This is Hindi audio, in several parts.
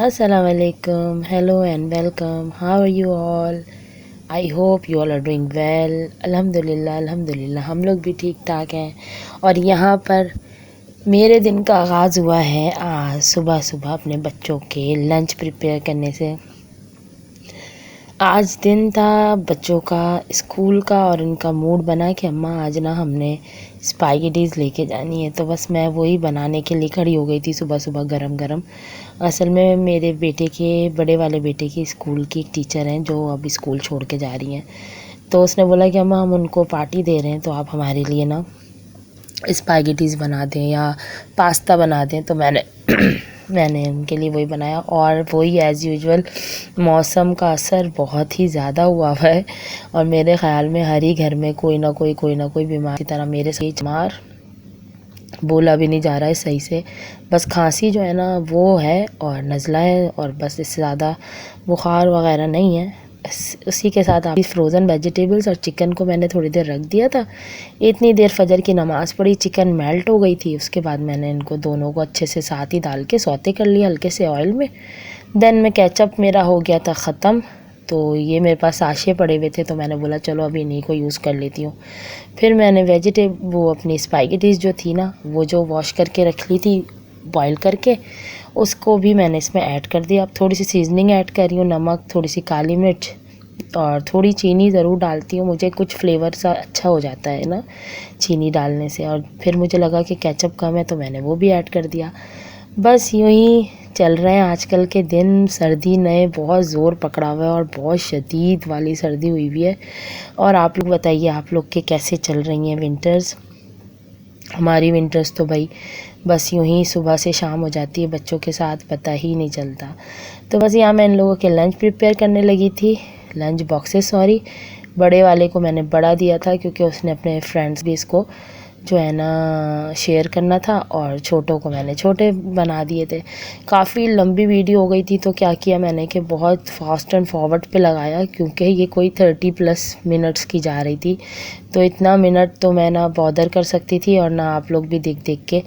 Assalamualaikum, hello and welcome. How are you all? I hope you all are doing well. अल्हम्दुलिल्लाह अल्हम्दुलिल्लाह हम लोग भी ठीक ठाक हैं। और यहाँ पर मेरे दिन का आगाज़ हुआ है आज सुबह सुबह अपने बच्चों के लंच प्रिपेयर करने से। आज दिन था बच्चों का स्कूल का और इनका मूड बना कि अम्मा आज ना हमने स्पागेटीज़ लेके जानी है, तो बस मैं वही बनाने के लिए खड़ी हो गई थी सुबह सुबह गरम गरम। असल में मेरे बेटे के बड़े वाले बेटे की स्कूल की एक टीचर हैं जो अब स्कूल छोड़ के जा रही हैं, तो उसने बोला कि अम्मा हम उनको पार्टी दे रहे हैं, तो आप हमारे लिए ना स्पागेटीज़ बना दें या पास्ता बना दें। तो मैंने उनके लिए वही बनाया और वही एज़ यूजुअल मौसम का असर बहुत ही ज़्यादा हुआ है और मेरे ख़्याल में हर ही घर में कोई ना कोई बीमार की तरह मेरे सही बीमार बोला भी नहीं जा रहा है सही से, बस खांसी जो है ना वो है और नज़ला है और बस इससे ज़्यादा बुखार वगैरह नहीं है। उसी के साथ आप फ्रोज़न वेजिटेबल्स और चिकन को मैंने थोड़ी देर रख दिया था। इतनी देर फजर की नमाज़ पढ़ी, चिकन मेल्ट हो गई थी, उसके बाद मैंने इनको दोनों को अच्छे से साथ ही डाल के सौते कर लिया हल्के से ऑयल में। देन में केचप मेरा हो गया था ख़त्म, तो ये मेरे पास साशे पड़े हुए थे, तो मैंने बोला चलो अभी इन्हीं को यूज़ कर लेती हूँ। फिर मैंने वो अपनी स्पागेटीज़ जो थी ना वो जो वॉश करके रख ली थी बॉईल करके, उसको भी मैंने इसमें ऐड कर दिया। अब थोड़ी सी सीजनिंग ऐड कर रही हूँ, नमक, थोड़ी सी काली मिर्च और थोड़ी चीनी ज़रूर डालती हूँ, मुझे कुछ फ्लेवर सा अच्छा हो जाता है ना चीनी डालने से। और फिर मुझे लगा कि केचप कम है तो मैंने वो भी ऐड कर दिया। बस यूँ ही चल रहे हैं आजकल के दिन। सर्दी ने बहुत ज़ोर पकड़ा हुआ है और बहुत शदीद वाली सर्दी हुई हुई है। और आप लोग बताइए आप लोग के कैसे चल रही हैं विंटर्स? हमारी विंटर्स तो भाई बस यूँ ही सुबह से शाम हो जाती है बच्चों के साथ, पता ही नहीं चलता। तो बस यहाँ मैं इन लोगों के लंच प्रिपेयर करने लगी थी, लंच बॉक्सेस सॉरी। बड़े वाले को मैंने बड़ा दिया था क्योंकि उसने अपने फ्रेंड्स भी इसको जो है ना शेयर करना था, और छोटों को मैंने छोटे बना दिए थे। काफ़ी लंबी वीडियो हो गई थी तो क्या किया मैंने कि बहुत फास्ट एंड फॉरवर्ड पे लगाया, क्योंकि ये कोई 30+ मिनट्स की जा रही थी, तो इतना मिनट तो मैं ना बॉदर कर सकती थी और ना आप लोग भी देख देख के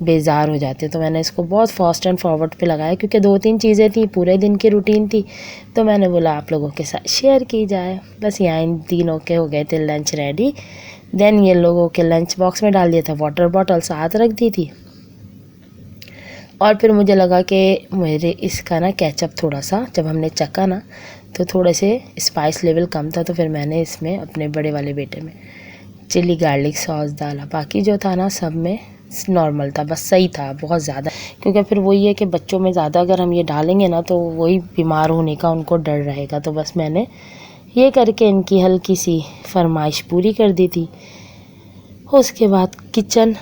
बेज़ार हो जाते। तो मैंने इसको बहुत फास्ट एंड फॉरवर्ड पे लगाया क्योंकि 2-3 चीज़ें थी, पूरे दिन की रूटीन थी, तो मैंने बोला आप लोगों के साथ शेयर की जाए। बस यहाँ इन तीनों के हो गए थे लंच रेडी। देन ये लोगों के लंच बॉक्स में डाल दिया था, वाटर बॉटल साथ रख दी थी। और फिर मुझे लगा कि मेरे इसका ना केचप थोड़ा सा जब हमने चखा ना तो थोड़े से स्पाइस लेवल कम था, तो फिर मैंने इसमें अपने बड़े वाले बेटे में चिली गार्लिक सॉस डाला। बाकी जो था ना सब में नॉर्मल था, बस सही था, बहुत ज़्यादा, क्योंकि फिर वही है कि बच्चों में ज़्यादा अगर हम ये डालेंगे ना तो वही बीमार होने का उनको डर रहेगा। तो बस मैंने ये करके इनकी हल्की सी फरमाइश पूरी कर दी थी। उसके बाद किचन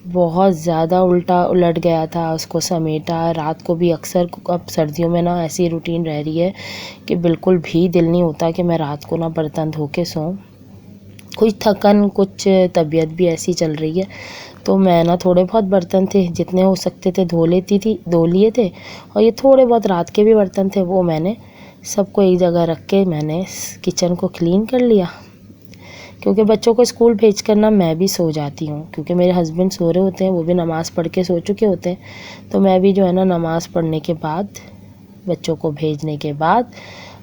बहुत ज़्यादा उल्टा उलट गया था, उसको समेटा। रात को भी अक्सर अब सर्दियों में ना ऐसी रूटीन रह रही है कि बिल्कुल भी दिल नहीं होता कि मैं रात को ना बर्तन धो के सोऊं। कुछ थकन, कुछ तबीयत भी ऐसी चल रही है, तो मैं ना थोड़े बहुत बर्तन थे जितने हो सकते थे धो लिए थे, और ये थोड़े बहुत रात के भी बर्तन थे वो मैंने सबको एक जगह रख के मैंने किचन को क्लीन कर लिया। क्योंकि बच्चों को स्कूल भेज कर ना मैं भी सो जाती हूँ, क्योंकि मेरे हस्बैंड सो रहे होते हैं, वो भी नमाज़ पढ़ के सो चुके होते हैं, तो मैं भी जो है ना नमाज़ पढ़ने के बाद बच्चों को भेजने के बाद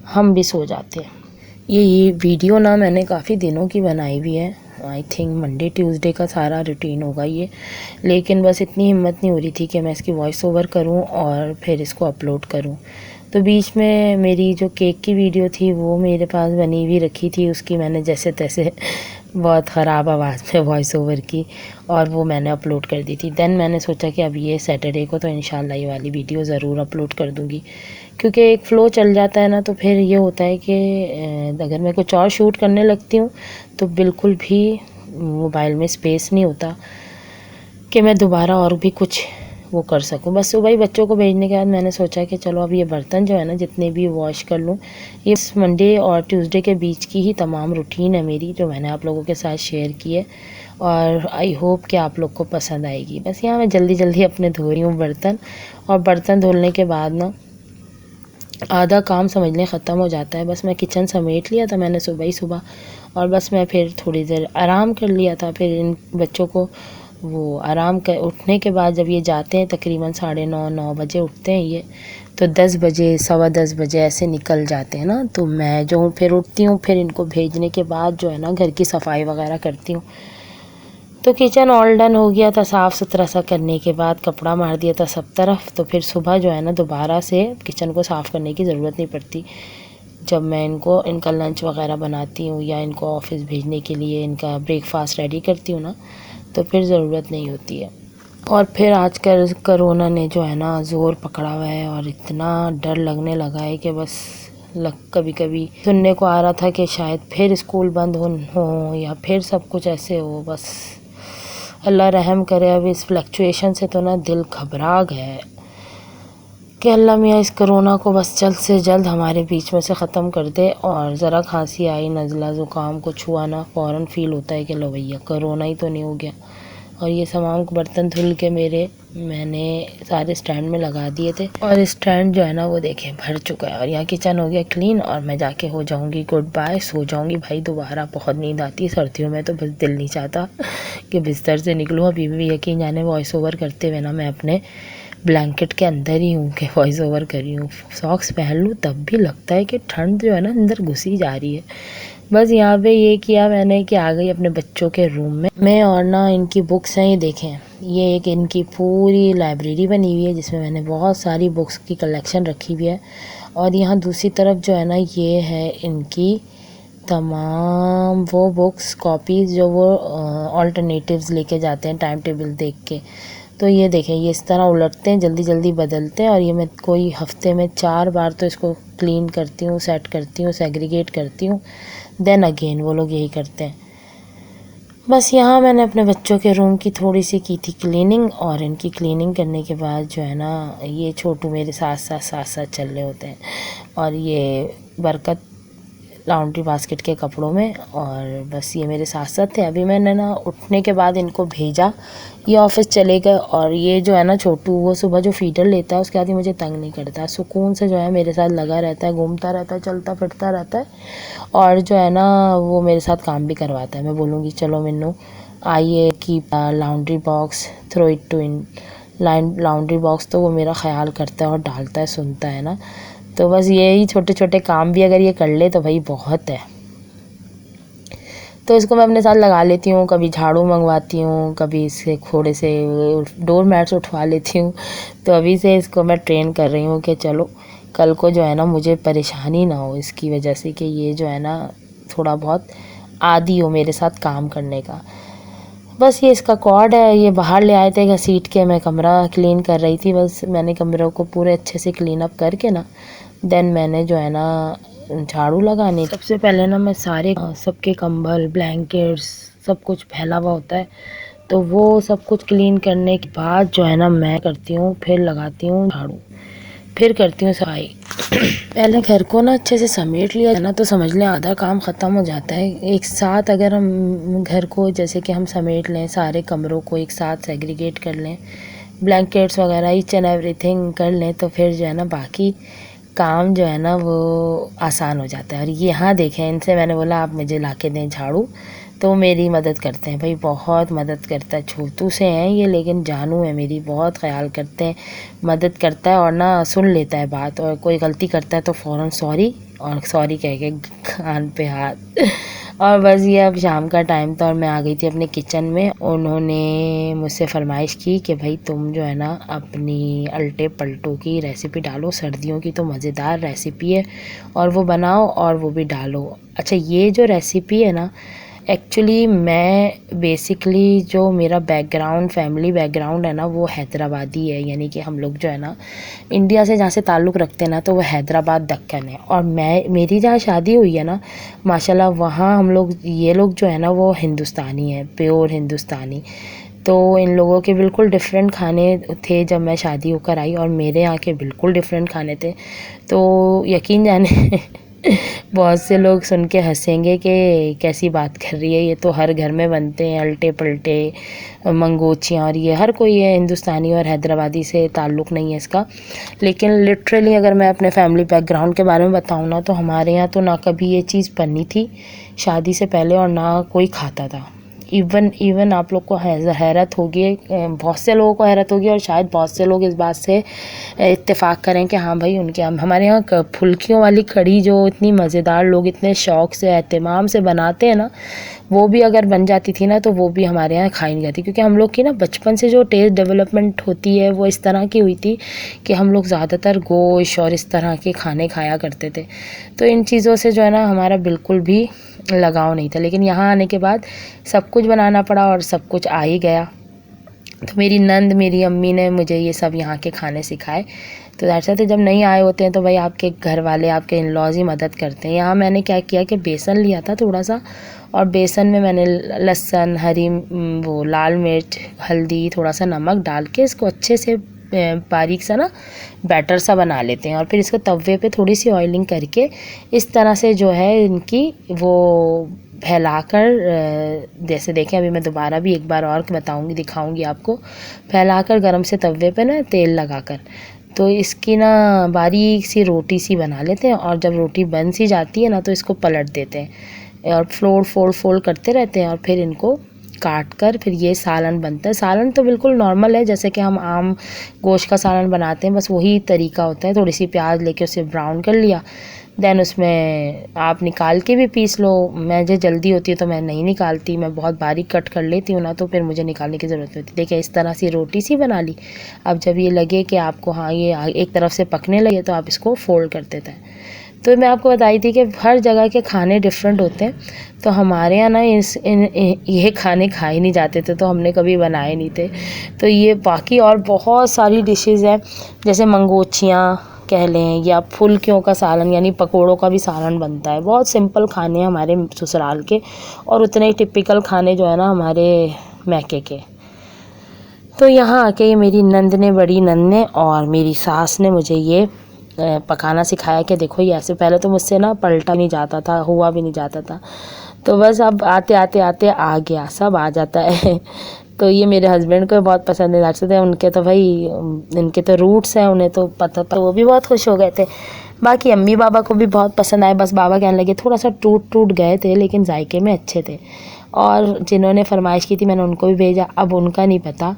हम भी सो जाते हैं। ये वीडियो ना मैंने काफ़ी दिनों की बनाई हुई है, आई थिंक मंडे ट्यूसडे का सारा रूटीन होगा ये, लेकिन बस इतनी हिम्मत नहीं हो रही थी कि मैं इसकी वॉइस ओवर करूं और फिर इसको अपलोड करूं। तो बीच में मेरी जो केक की वीडियो थी वो मेरे पास बनी हुई रखी थी, उसकी मैंने जैसे तैसे बहुत ख़राब आवाज़ में वॉइस ओवर की और वो मैंने अपलोड कर दी थी। देन मैंने सोचा कि अब ये सैटरडे को तो इंशाल्लाह ये वाली वीडियो ज़रूर अपलोड कर दूँगी, क्योंकि एक फ़्लो चल जाता है ना, तो फिर ये होता है कि अगर मैं कुछ और शूट करने लगती हूँ तो बिल्कुल भी मोबाइल में स्पेस नहीं होता कि मैं दोबारा और भी कुछ वो कर सकूं। बस सुबह ही बच्चों को भेजने के बाद मैंने सोचा कि चलो अब ये बर्तन जो है ना जितने भी वॉश कर लूँ। ये मंडे और ट्यूसडे के बीच की ही तमाम रूटीन है मेरी, जो मैंने आप लोगों के साथ शेयर की है, और आई होप कि आप लोग को पसंद आएगी। बस यहाँ मैं जल्दी जल्दी अपने धो रही हूँ बर्तन, और बर्तन धोने के बाद ना आधा काम समझ लें ख़त्म हो जाता है। बस मैं किचन समेट लिया था मैंने सुबह ही सुबह, और बस मैं फिर थोड़ी देर आराम कर लिया था। फिर इन बच्चों को वो आराम कर उठने के बाद जब ये जाते हैं तकरीबन 9:30 9 बजे उठते हैं ये, तो 10 बजे 10:15 ऐसे निकल जाते हैं ना। तो मैं जो हूँ फिर उठती हूँ, फिर इनको भेजने के बाद जो है ना घर की सफाई वगैरह करती हूँ। तो किचन ऑल डन हो गया था, साफ़ सुथरा सा करने के बाद कपड़ा मार दिया था सब तरफ। तो फिर सुबह जो है ना दोबारा से किचन को साफ़ करने की ज़रूरत नहीं पड़ती। जब मैं इनका लंच वगैरह बनाती हूँ या इनको ऑफिस भेजने के लिए इनका ब्रेकफास्ट रेडी करती हूँ ना, तो फिर ज़रूरत नहीं होती है। और फिर आजकल कोरोना ने जो है ना ज़ोर पकड़ा हुआ है और इतना डर लगने लगा है कि बस कभी कभी सुनने को आ रहा था कि शायद फिर स्कूल बंद हो या फिर सब कुछ ऐसे हो। बस अल्लाह रहम करे। अब इस फ्लक्चुएशन से तो ना दिल घबरा गया है कि अल्लाह मियाँ इस कोरोना को बस जल्द से जल्द हमारे बीच में से ख़त्म कर दे। और ज़रा खांसी आई, नज़ला ज़ुकाम कुछ हुआ ना, फ़ौरन फ़ील होता है कि लो भैया कोरोना ही तो नहीं हो गया। और ये तमाम बर्तन धुल के मैंने सारे स्टैंड में लगा दिए थे और स्टैंड जो है ना वो देखें भर चुका है। और यहाँ किचन हो गया क्लीन और मैं जाके हो जाऊँगी गुड बाय, सो जाऊँगी भाई। दोबारा बहुत नींद आती है सर्दियों में, तो बस दिल नहीं चाहता कि बिस्तर से निकलूँ। अभी भी यकीन जाने वॉइस ओवर करते हुए ना मैं अपने ब्लैंकेट के अंदर ही हूँ कि वॉइस ओवर कर रही हूँ। सॉक्स पहन लूँ तब भी लगता है कि ठंड जो है ना अंदर घुसी जा रही है। बस यहाँ पे ये किया मैंने कि आ गई अपने बच्चों के रूम में और ना इनकी बुक्स हैं, ये देखें। ये एक इनकी पूरी लाइब्रेरी बनी हुई है जिसमें मैंने बहुत सारी बुक्स की कलेक्शन रखी हुई है। और यहाँ दूसरी तरफ जो है ना ये है इनकी तमाम वो बुक्स कॉपीज़ जो वो ऑल्टरनेटिव्स लेके जाते हैं टाइम टेबल देख के। तो ये देखें, ये इस तरह उलटते हैं, जल्दी जल्दी बदलते हैं। और ये मैं कोई हफ्ते में 4 बार तो इसको क्लीन करती हूँ, सेट करती हूँ, सेग्रीगेट करती हूँ। देन अगेन वो लोग यही करते हैं। बस यहाँ मैंने अपने बच्चों के रूम की थोड़ी सी की थी क्लीनिंग। और इनकी क्लीनिंग करने के बाद जो है ना ये छोटू मेरे साथ चल रहे होते हैं। और ये बरकत लॉन्ड्री बास्केट के कपड़ों में। और बस ये मेरे साथ साथ थे। अभी मैंने ना उठने के बाद इनको भेजा, ये ऑफिस चले गए। और ये जो है ना छोटू वो सुबह जो फीडर लेता है उसके बाद ही मुझे तंग नहीं करता, सुकून से जो है मेरे साथ लगा रहता है, घूमता रहता है, चलता फिरता रहता है। और जो है ना वो मेरे साथ काम भी करवाता है। मैं बोलूँगी चलो मिन्नू आइए की laundry box throw it to in laundry box, तो वो मेरा ख्याल करता है और डालता है, सुनता है ना। तो बस यही छोटे छोटे काम भी अगर ये कर ले तो भाई बहुत है। तो इसको मैं अपने साथ लगा लेती हूँ, कभी झाड़ू मंगवाती हूँ, कभी इससे थोड़े से डोर मैट्स उठवा लेती हूँ। तो अभी से इसको मैं ट्रेन कर रही हूँ कि चलो कल को जो है ना मुझे परेशानी ना हो इसकी वजह से कि ये जो है ना थोड़ा बहुत आदी हो मेरे साथ काम करने का। बस ये इसका कॉर्ड है, ये बाहर ले आए थे घसीट के, मैं कमरा क्लीन कर रही थी। बस मैंने कमरों को पूरे अच्छे से क्लीन अप करके ना देन मैंने जो है ना झाड़ू लगाने सबसे पहले ना मैं सारे सबके कंबल ब्लैंकेट्स सब कुछ फैला हुआ होता है, तो वो सब कुछ क्लीन करने के बाद जो है ना मैं करती हूँ, फिर लगाती हूँ झाड़ू, फिर करती हूँ सफाई। पहले घर को ना अच्छे से समेट लिया है ना तो समझ लें आधा काम ख़त्म हो जाता है। एक साथ अगर हम घर को जैसे कि हम समेट लें, सारे कमरों को एक साथ सेग्रीगेट कर लें, ब्लैंकेट्स वगैरह ईच एंड एवरीथिंग कर लें, तो फिर जो है ना बाकी काम जो है ना वो आसान हो जाता है। और यहाँ देखें, इनसे मैंने बोला आप मुझे ला के दें झाड़ू, तो मेरी मदद करते हैं भाई, बहुत मदद करता है। छोटू से हैं ये लेकिन जानू है मेरी, बहुत ख्याल करते हैं, मदद करता है और ना सुन लेता है बात। और कोई गलती करता है तो फ़ौरन सॉरी और सॉरी कह के कान पे हाथ। और बस ये अब शाम का टाइम था और मैं आ गई थी अपने किचन में। उन्होंने मुझसे फरमाइश की कि भाई तुम जो है ना अपनी अल्टे पल्टों की रेसिपी डालो, सर्दियों की तो मज़ेदार रेसिपी है और वो बनाओ और वो भी डालो। अच्छा, ये जो रेसिपी है ना एक्चुअली मैं बेसिकली जो मेरा बैकग्राउंड फैमिली बैकग्राउंड है ना वो हैदराबादी है, यानी कि हम लोग जो है ना इंडिया से जहाँ से ताल्लुक़ रखते हैं ना तो वो हैदराबाद दक्कन है। और मेरी जहाँ शादी हुई है ना माशाल्लाह वहाँ हम लोग ये लोग जो है ना वो हिंदुस्तानी है, प्योर हिंदुस्तानी। तो इन लोगों के बिल्कुल डिफरेंट खाने थे जब मैं शादी होकर आई और मेरे यहाँ के बिल्कुल डिफरेंट खाने थे। तो यकीन जाने बहुत से लोग सुन के हंसेंगे कि कैसी बात कर रही है, ये तो हर घर में बनते हैं अल्टे पल्टे मंगोचियाँ और ये हर कोई है, हिंदुस्तानी और हैदराबादी से ताल्लुक़ नहीं है इसका। लेकिन लिटरली अगर मैं अपने फैमिली बैकग्राउंड के बारे में बताऊँ ना तो हमारे यहाँ तो ना कभी ये चीज़ बनी थी शादी से पहले और ना कोई खाता था। इवन आप लोग को हैरत होगी, बहुत से लोगों को हैरत होगी और शायद बहुत से लोग इस बात से इत्तेफाक करें कि हाँ भाई, उनके हमारे यहाँ फुल्कियों वाली कढ़ी जो इतनी मज़ेदार लोग इतने शौक़ से एहतमाम से बनाते हैं ना, वो भी अगर बन जाती थी ना तो वो भी हमारे यहाँ खाई नहीं जाती। क्योंकि हम लोग की ना बचपन से जो टेस्ट डेवलपमेंट होती है वो इस तरह की हुई थी कि हम लोग ज़्यादातर गोश्त और इस तरह के खाने खाया करते थे, तो इन चीज़ों से जो है ना हमारा बिल्कुल भी लगाव नहीं था। लेकिन यहाँ आने के बाद सब कुछ बनाना पड़ा और सब कुछ आ ही गया। तो मेरी नंद, मेरी अम्मी ने मुझे ये सब यहाँ के खाने सिखाए। तो दरअसल जब नहीं आए होते हैं तो भाई आपके घर वाले, आपके इन लॉज ही मदद करते हैं। यहाँ मैंने क्या किया कि बेसन लिया था थोड़ा सा, और बेसन में मैंने लहसुन, हरी वो लाल मिर्च, हल्दी, थोड़ा सा नमक डाल के इसको अच्छे से बारीक सा ना बैटर सा बना लेते हैं। और फिर इसको तवे पे थोड़ी सी ऑयलिंग करके इस तरह से जो है इनकी वो फैलाकर, जैसे देखें अभी मैं दोबारा भी एक बार और बताऊंगी, दिखाऊंगी आपको, फैलाकर गरम से तवे पे ना तेल लगाकर तो इसकी ना बारीक सी रोटी सी बना लेते हैं। और जब रोटी बन सी जाती है ना तो इसको पलट देते हैं और फोल्ड करते रहते हैं और फिर इनको काट कर फिर ये सालन बनता है। सालन तो बिल्कुल नॉर्मल है, जैसे कि हम आम गोश्त का सालन बनाते हैं, बस वही तरीका होता है। थोड़ी सी प्याज लेके उसे ब्राउन कर लिया, देन उसमें आप निकाल के भी पीस लो। मुझे जल्दी होती है तो मैं नहीं निकालती, मैं बहुत बारीक कट कर लेती हूँ ना, तो फिर मुझे निकालने की ज़रूरत नहीं होती। देखिए इस तरह से रोटी सी बना ली। अब जब ये लगे कि आपको हाँ ये एक तरफ से पकने लगे तो आप इसको फोल्ड कर देते हैं। तो मैं आपको बताई थी कि हर जगह के खाने डिफरेंट होते हैं, तो हमारे यहाँ ना ये खाने खाए नहीं जाते थे, तो हमने कभी बनाए नहीं थे। तो ये बाकी और बहुत सारी डिशेज़ हैं, जैसे मंगोछियाँ कह लें या फुल्कियों का सालन, यानी पकोड़ों का भी सालन बनता है। बहुत सिंपल खाने हैं हमारे ससुराल के, और उतने टिपिकल खाने जो है ना हमारे मैके के। तो यहाँ आके मेरी नंद ने, बड़ी नंद ने और मेरी सास ने मुझे ये पकाना सिखाया कि देखो ये ऐसे, पहले तो मुझसे ना पलटा नहीं जाता था, हुआ भी नहीं जाता था, तो बस अब आते आते आते आ गया, सब आ जाता है। तो ये मेरे हस्बैंड को बहुत पसंद है, ज़ाहिर थे उनके तो भाई इनके तो रूट्स हैं, उन्हें तो पता, वो भी बहुत खुश हो गए थे। बाकी अम्मी बाबा को भी बहुत पसंद आए, बस बाबा कहने लगे थोड़ा सा टूट गए थे लेकिन जायके में अच्छे थे। और जिन्होंने फरमाइश की थी मैंने उनको भी भेजा। अब उनका नहीं पता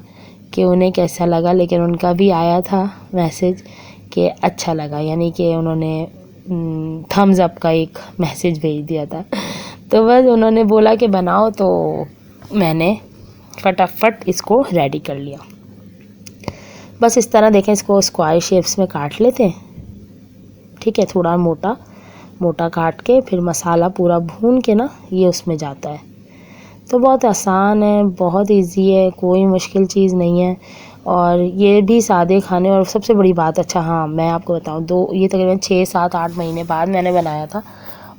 कि उन्हें कैसा लगा, लेकिन उनका भी आया था मैसेज कि अच्छा लगा, यानी कि उन्होंने थम्स अप का एक मैसेज भेज दिया था। तो बस उन्होंने बोला कि बनाओ, तो मैंने फटाफट इसको रेडी कर लिया। बस इस तरह देखें, इसको स्क्वायर शेप्स में काट लेते हैं, ठीक है, थोड़ा मोटा मोटा काट के फिर मसाला पूरा भून के ना ये उसमें जाता है। तो बहुत आसान है, बहुत इजी है, कोई मुश्किल चीज़ नहीं है। और ये भी सादे खाने, और सबसे बड़ी बात, अच्छा हाँ मैं आपको बताऊँ, ये तकरीबन 6, 7, 8 महीने बाद मैंने बनाया था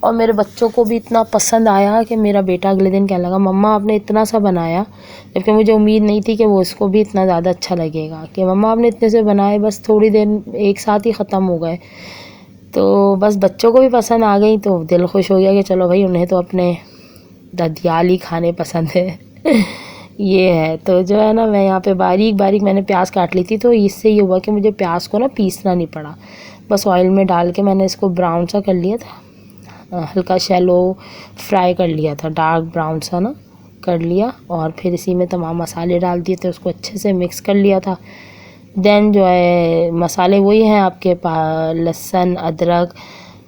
और मेरे बच्चों को भी इतना पसंद आया कि मेरा बेटा अगले दिन कहने लगा मम्मा आपने इतना सा बनाया, जबकि मुझे उम्मीद नहीं थी कि वो उसको भी इतना ज़्यादा अच्छा लगेगा, कि मम्मा आपने इतने से बनाए, बस थोड़ी देर एक साथ ही ख़त्म हो गए। तो बस बच्चों को भी पसंद आ गई, तो दिल खुश हो गया कि चलो भाई उन्हें तो अपने ददियाली खाने पसंद है। ये है। तो जो है ना मैं यहाँ पे बारीक बारीक मैंने प्याज काट ली थी, तो इससे ये हुआ कि मुझे प्याज को ना पीसना नहीं पड़ा, बस ऑयल में डाल के मैंने इसको ब्राउन सा कर लिया था, हल्का शैलो फ्राई कर लिया था, डार्क ब्राउन सा ना कर लिया। और फिर इसी में तमाम मसाले डाल दिए थे, उसको अच्छे से मिक्स कर लिया था। देन जो है मसाले वही हैं आपके पास, लहसुन अदरक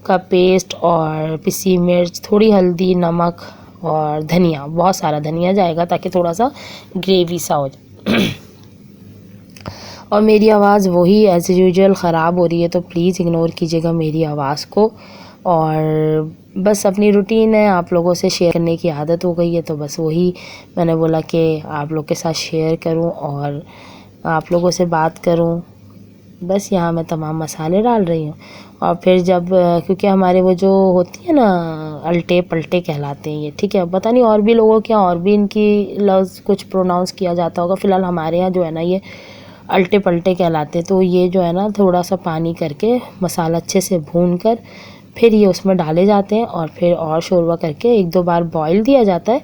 का पेस्ट और पिसी मिर्च, थोड़ी हल्दी, नमक और धनिया, बहुत सारा धनिया जाएगा ताकि थोड़ा सा ग्रेवी सा हो जाए। और मेरी आवाज़ वही एज़ यूजुअल ख़राब हो रही है, तो प्लीज़ इग्नोर कीजिएगा मेरी आवाज़ को। और बस अपनी रूटीन है, आप लोगों से शेयर करने की आदत हो गई है, तो बस वही मैंने बोला कि आप लोग के साथ शेयर करूं और आप लोगों से बात करूं। बस यहाँ मैं तमाम मसाले डाल रही हूँ। और फिर जब, क्योंकि हमारे वो जो होती है ना अल्टे पल्टे कहलाते हैं ये, ठीक है, पता नहीं और भी लोगों के यहाँ और भी इनकी लफ्ज़ कुछ प्रोनाउंस किया जाता होगा, फ़िलहाल हमारे यहाँ जो है ना ये अल्टे पल्टे कहलाते हैं। तो ये जो है ना थोड़ा सा पानी करके मसाला अच्छे से भून कर फिर ये उसमें डाले जाते हैं और फिर और शोरबा करके 1-2 बार बॉईल दिया जाता है।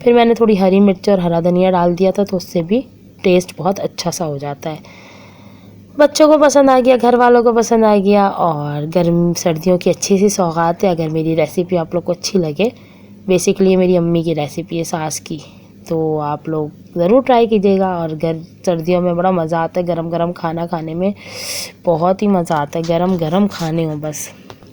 फिर मैंने थोड़ी हरी मिर्च और हरा धनिया डाल दिया था, तो उससे भी टेस्ट बहुत अच्छा सा हो जाता है। बच्चों को पसंद आ गया, घर वालों को पसंद आ गया, और गर्म सर्दियों की अच्छी सी सौगात है। अगर मेरी रेसिपी आप लोग को अच्छी लगे, बेसिकली ये मेरी अम्मी की रेसिपी है, सास की, तो आप लोग ज़रूर ट्राई कीजिएगा। और सर्दियों में बड़ा मज़ा आता है गरम गरम खाना खाने में, बहुत ही मज़ा आता है, गरम गरम खाने हो बस।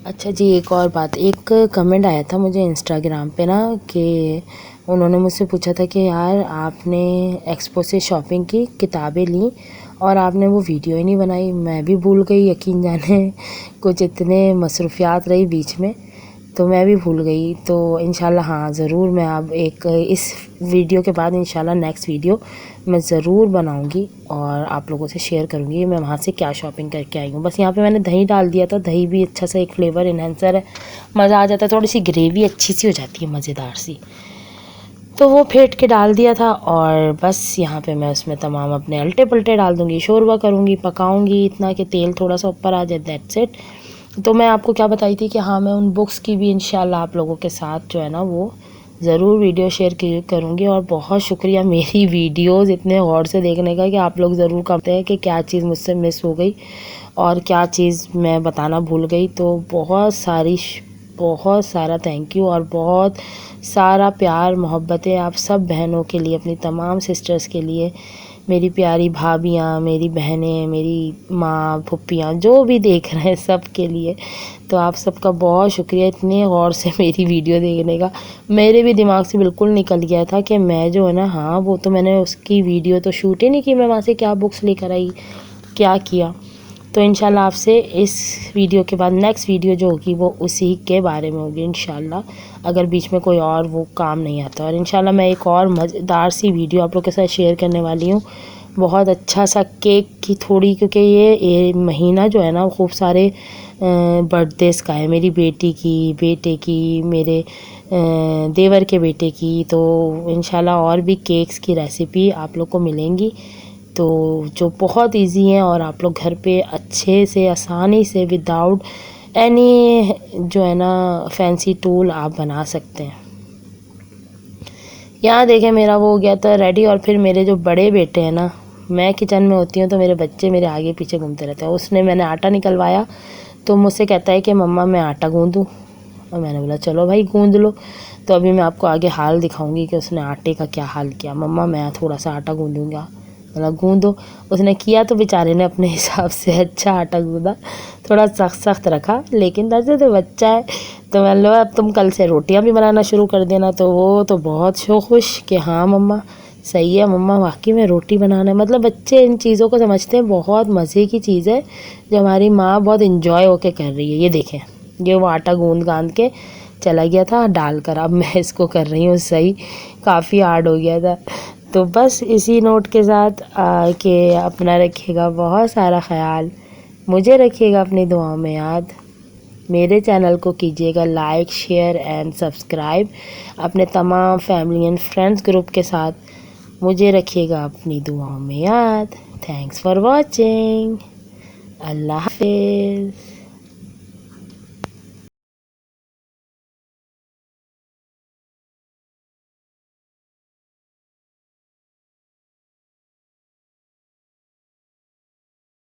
अच्छा जी, एक और बात, एक कमेंट आया था मुझे इंस्टाग्राम पे ना, कि उन्होंने मुझसे पूछा था कि यार आपने एक्सपो से शॉपिंग की, किताबें ली और आपने वो वीडियो ही नहीं बनाई। मैं भी भूल गई, यकीन जाने कुछ इतने मसरूफियात रही बीच में, तो मैं भी भूल गई। तो इंशाल्लाह हाँ ज़रूर मैं अब एक इस वीडियो के बाद इंशाल्लाह नेक्स्ट वीडियो मैं ज़रूर बनाऊंगी और आप लोगों से शेयर करूंगी मैं वहाँ से क्या शॉपिंग करके आई हूँ। बस यहाँ पे मैंने दही डाल दिया था, दही भी अच्छा सा एक फ्लेवर इन्हेंसर है, मज़ा आ जाता है, थोड़ी सी ग्रेवी अच्छी सी हो जाती है मज़ेदार सी। तो वो फेंट के डाल दिया था और बस यहाँ पे मैं उसमें तमाम अपने अल्टे पल्टे डाल दूँगी, शोरबा करूँगी, पकाऊँगी इतना कि तेल थोड़ा सा ऊपर आ जाए, दैट्स इट। तो मैं आपको क्या बताई थी कि हाँ मैं उन बुक्स की भी इंशाल्लाह आप लोगों के साथ जो है ना वो ज़रूर वीडियो शेयर करूँगी। और बहुत शुक्रिया मेरी वीडियोस इतने गौर से देखने का, कि आप लोग ज़रूर कहते हैं कि क्या चीज़ मुझसे मिस हो गई और क्या चीज़ मैं बताना भूल गई। तो बहुत सारा थैंक यू और बहुत सारा प्यार मोहब्बतें आप सब बहनों के लिए, अपनी तमाम सिस्टर्स के लिए, मेरी प्यारी भाभियाँ, मेरी बहनें, मेरी माँ, फुप्पियाँ, जो भी देख रहे हैं सब के लिए। तो आप सबका बहुत शुक्रिया इतने गौर से मेरी वीडियो देखने का। मेरे भी दिमाग से बिल्कुल निकल गया था कि मैं जो है ना, हाँ वो तो मैंने उसकी वीडियो तो शूट ही नहीं की, मैं वहाँ से क्या बुक्स लेकर आई, क्या किया। तो इंशाल्लाह आपसे इस वीडियो के बाद नेक्स्ट वीडियो जो होगी वो उसी के बारे में होगी इंशाल्लाह, अगर बीच में कोई और वो काम नहीं आता। और इंशाल्लाह मैं एक और मज़ेदार सी वीडियो आप लोग के साथ शेयर करने वाली हूँ, बहुत अच्छा सा केक की थोड़ी, क्योंकि ये महीना जो है ना खूब सारे बर्थडेज़ का है, मेरी बेटी की, बेटे की, मेरे देवर के बेटे की। तो इंशाल्लाह और भी केक्स की रेसिपी आप लोग को मिलेंगी, तो जो बहुत इजी हैं और आप लोग घर पे अच्छे से आसानी से विदाउट एनी जो है ना फैंसी टूल आप बना सकते हैं। यहाँ देखें मेरा वो हो गया था रेडी। और फिर मेरे जो बड़े बेटे हैं ना, मैं किचन में होती हूँ तो मेरे बच्चे मेरे आगे पीछे घूमते रहते हैं। उसने मैंने आटा निकलवाया तो मुझसे कहता है कि मम्मा मैं आटा गूँधूँ, और मैंने बोला चलो भाई गूँध लो। तो अभी मैं आपको आगे हाल दिखाऊंगी कि उसने आटे का क्या हाल किया। मम्मा मैं थोड़ा सा आटा गूँधूँगा, मतलब गूँधो। उसने किया तो बेचारे ने अपने हिसाब से अच्छा आटा गूँधा, थोड़ा सख्त सख्त रखा, लेकिन वैसे तो बच्चा है। तो मैं लो अब तुम कल से रोटियां भी बनाना शुरू कर देना। तो वो तो बहुत खुश कि हाँ मम्मा सही है, मम्मा वाकई में रोटी बनाना है। मतलब बच्चे इन चीज़ों को समझते हैं, बहुत मज़े की चीज़ है जो हमारी माँ बहुत इन्जॉय होके कर रही है। ये देखें, ये वो आटा गूँध गाँध के चला गया था डालकर, अब मैं इसको कर रही हूँ सही, काफ़ी हार्ड हो गया था। तो बस इसी नोट के साथ कि अपना रखिएगा बहुत सारा ख्याल, मुझे रखिएगा अपनी दुआओं में याद, मेरे चैनल को कीजिएगा लाइक शेयर एंड सब्सक्राइब अपने तमाम फैमिली एंड फ्रेंड्स ग्रुप के साथ, मुझे रखिएगा अपनी दुआओं में याद। थैंक्स फॉर वॉचिंग, अल्लाह हाफिज़।